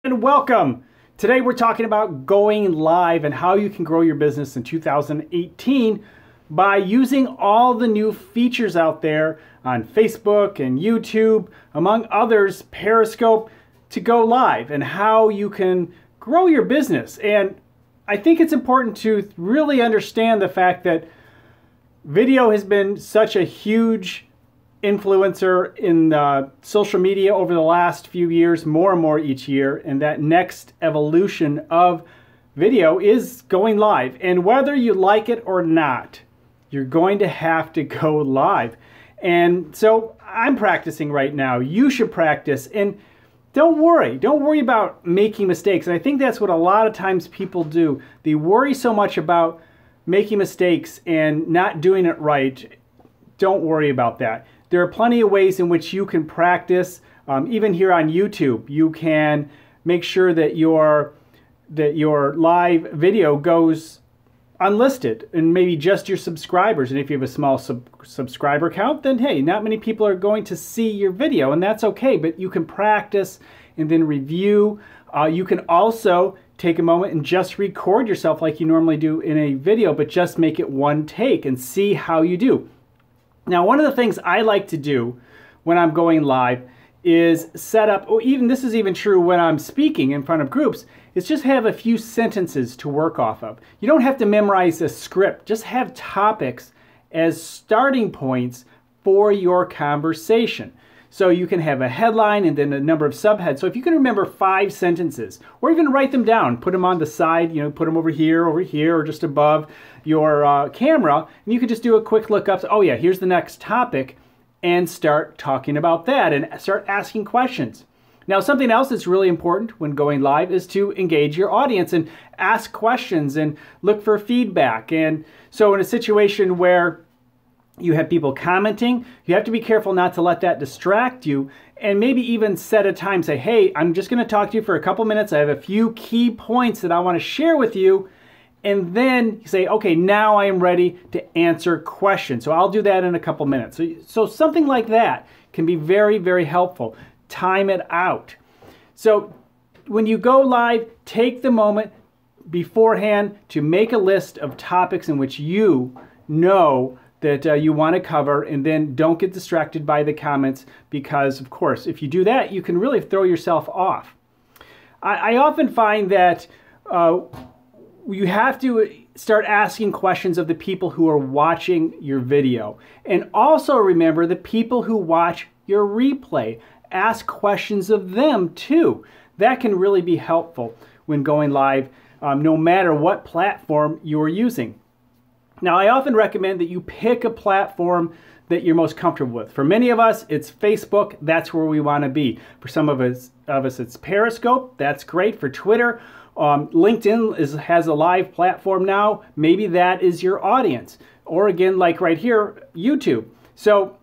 And welcome. Today we're talking about going live and how you can grow your business in 2018 by using all the new features out there on Facebook and YouTube, among others, Periscope, to go live and how you can grow your business. And I think it's important to really understand the fact that video has been such a huge influencer in social media over the last few years, more and more each year, and that next evolution of video is going live. And whether you like it or not, you're going to have to go live. And so I'm practicing right now. You should practice, and don't worry about making mistakes. And I think that's what a lot of times people do. They worry so much about making mistakes and not doing it right. Don't worry about that. There are plenty of ways in which you can practice. Even here on YouTube, you can make sure that your live video goes unlisted and maybe just your subscribers. And if you have a small subscriber count, then hey, not many people are going to see your video, and that's okay. But you can practice and then review. You can also take a moment and just record yourself like you normally do in a video, but just make it one take and see how you do. Now, one of the things I like to do when I'm going live is set up, or even this is even true when I'm speaking in front of groups, is just have a few sentences to work off of. You don't have to memorize a script. Just have topics as starting points for your conversation. So you can have a headline and then a number of subheads. So if you can remember 5 sentences, or even write them down, put them on the side, put them over here, or just above your camera, and you can just do a quick look up. Oh yeah, here's the next topic, and start talking about that and start asking questions. Now, something else that's really important when going live is to engage your audience and ask questions and look for feedback. And so in a situation where you have people commenting, you have to be careful not to let that distract you, and maybe even set a time. Say, hey, I'm just going to talk to you for a couple minutes. I have a few key points that I want to share with you. And then you say, okay, now I am ready to answer questions. So I'll do that in a couple minutes. So something like that can be very, very helpful. Time it out. So when you go live, take the moment beforehand to make a list of topics in which you know that you want to cover, and then don't get distracted by the comments, because of course if you do that, you can really throw yourself off. I often find that you have to start asking questions of the people who are watching your video, and also remember the people who watch your replay. Ask questions of them too. That can really be helpful when going live, no matter what platform you're using. Now, I often recommend that you pick a platform that you're most comfortable with. For many of us, it's Facebook. That's where we want to be. For some of us, it's Periscope. That's great. For Twitter, LinkedIn has a live platform now. Maybe that is your audience. Or again, like right here, YouTube. So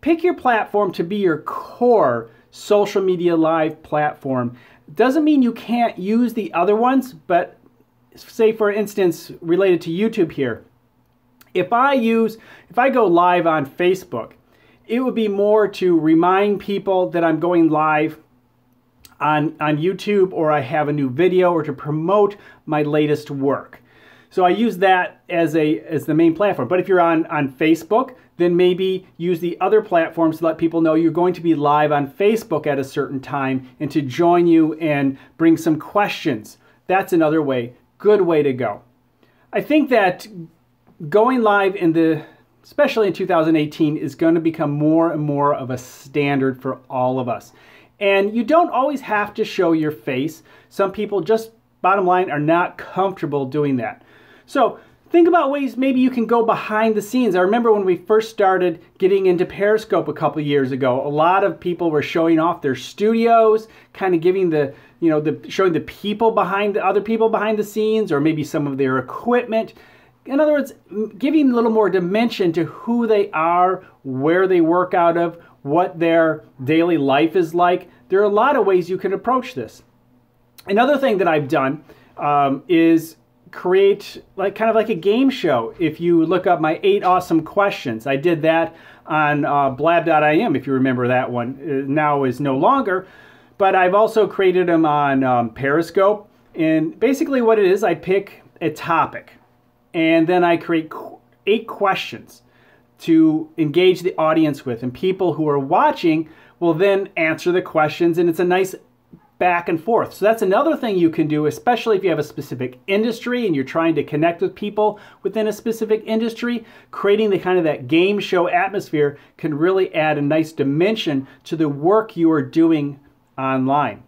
pick your platform to be your core social media live platform. Doesn't mean you can't use the other ones, but say for instance, related to YouTube here, if I go live on Facebook, it would be more to remind people that I'm going live on YouTube, or I have a new video, or to promote my latest work. So I use that as the main platform. But if you're on Facebook, then maybe use the other platforms to let people know you're going to be live on Facebook at a certain time, and to join you and bring some questions. That's another way. Good way to go. I think that going live especially in 2018, is going to become more and more of a standard for all of us. And you don't always have to show your face. Some people, just bottom line, are not comfortable doing that. So think about ways maybe you can go behind the scenes. I remember when we first started getting into Periscope a couple years ago, a lot of people were showing off their studios, kind of giving showing the people behind the other people behind the scenes, or maybe some of their equipment. In other words, giving a little more dimension to who they are, where they work out of, what their daily life is like. There are a lot of ways you can approach this. Another thing that I've done is create kind of like a game show. If you look up my 8 awesome questions, I did that on blab.im, if you remember that one. Now is no longer. but I've also created them on Periscope. And basically what it is, I pick a topic and then I create 8 questions to engage the audience with, and people who are watching will then answer the questions, and it's a nice back and forth. So that's another thing you can do, especially if you have a specific industry and you're trying to connect with people within a specific industry. Creating the kind of that game show atmosphere can really add a nice dimension to the work you are doing online.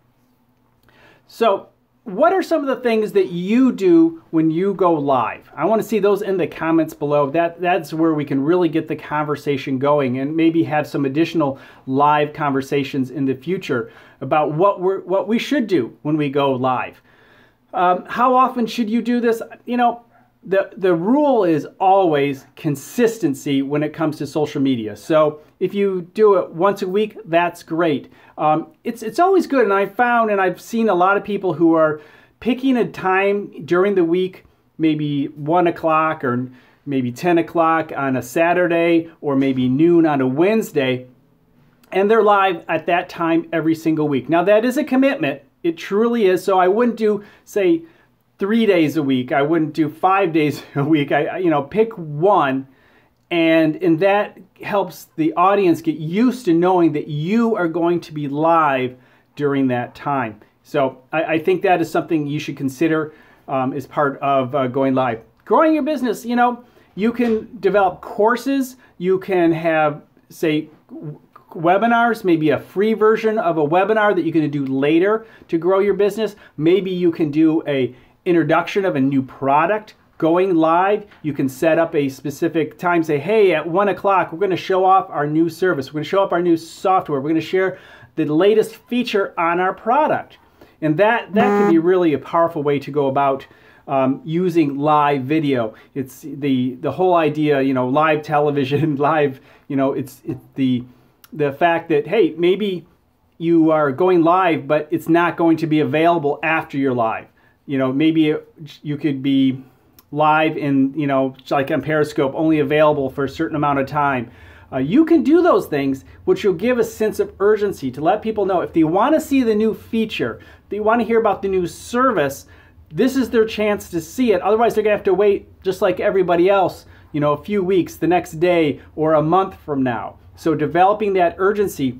So what are some of the things that you do when you go live? I want to see those in the comments below. That's where we can really get the conversation going and maybe have some additional live conversations in the future about what we should do when we go live. How often should you do this? You know, the rule is always consistency when it comes to social media. So if you do it once a week, that's great. It's always good, and I've seen a lot of people who are picking a time during the week, maybe 1 o'clock or maybe 10 o'clock on a Saturday or maybe noon on a Wednesday, and they're live at that time every single week. Now that is a commitment. It truly is. So I wouldn't do, say, 3 days a week. I wouldn't do 5 days a week. I pick one, and that helps the audience get used to knowing that you are going to be live during that time. So I think that is something you should consider as part of going live. Growing your business, you can develop courses. You can have, say, webinars, maybe a free version of a webinar that you can do later to grow your business. Maybe you can do a introduction of a new product going live. You can set up a specific time, say, hey, at 1 o'clock, we're going to show off our new service. We're going to show off our new software. We're going to share the latest feature on our product. And that can be really a powerful way to go about using live video. It's the whole idea, live television, live, it's the fact that, hey, maybe you are going live, but it's not going to be available after you're live. Maybe you could be live in, like on Periscope, only available for a certain amount of time. You can do those things, which will give a sense of urgency to let people know if they want to see the new feature, they want to hear about the new service, this is their chance to see it. Otherwise, they're going to have to wait, just like everybody else, a few weeks, the next day, or a month from now. So developing that urgency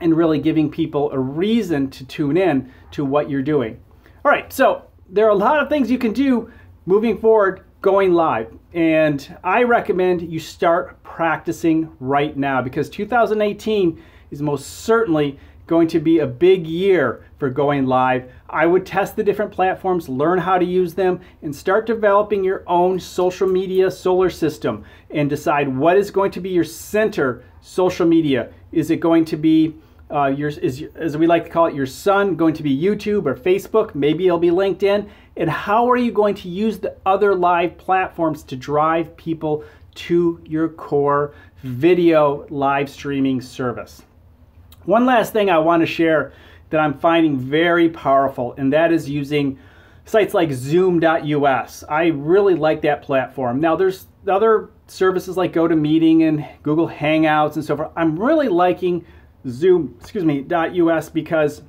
and really giving people a reason to tune in to what you're doing. All right, so there are a lot of things you can do moving forward going live, and I recommend you start practicing right now, because 2018 is most certainly going to be a big year for going live. I would test the different platforms, learn how to use them, and start developing your own social media solar system and decide what is going to be your center social media. Is it going to be as we like to call it, your sun, going to be YouTube or Facebook? Maybe it'll be LinkedIn. And how are you going to use the other live platforms to drive people to your core video live streaming service? One last thing I want to share that I'm finding very powerful, and that is using sites like Zoom.us. I really like that platform. Now there's other services like GoToMeeting and Google Hangouts and so forth. I'm really liking Zoom.us because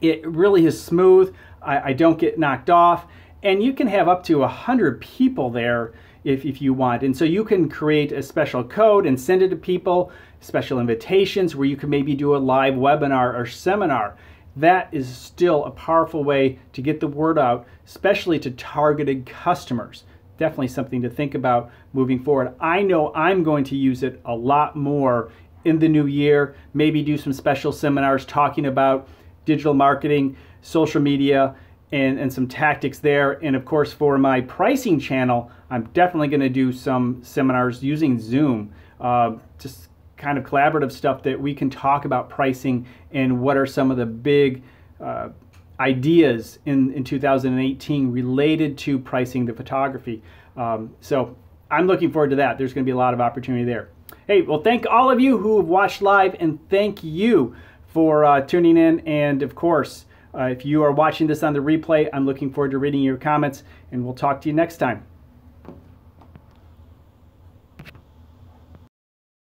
it really is smooth. I don't get knocked off, and you can have up to 100 people there if you want. And so you can create a special code and send it to people, special invitations where you can maybe do a live webinar or seminar. That is still a powerful way to get the word out, especially to targeted customers. Definitely something to think about moving forward. I know I'm going to use it a lot more in the new year, maybe do some special seminars talking about digital marketing, social media, and some tactics there. And of course, for my pricing channel, I'm definitely going to do some seminars using Zoom, just kind of collaborative stuff that we can talk about pricing and what are some of the big ideas in 2018 related to pricing the photography. So I'm looking forward to that. There's going to be a lot of opportunity there. Hey, well, thank all of you who have watched live, and thank you for tuning in. And of course, if you are watching this on the replay, I'm looking forward to reading your comments, and we'll talk to you next time.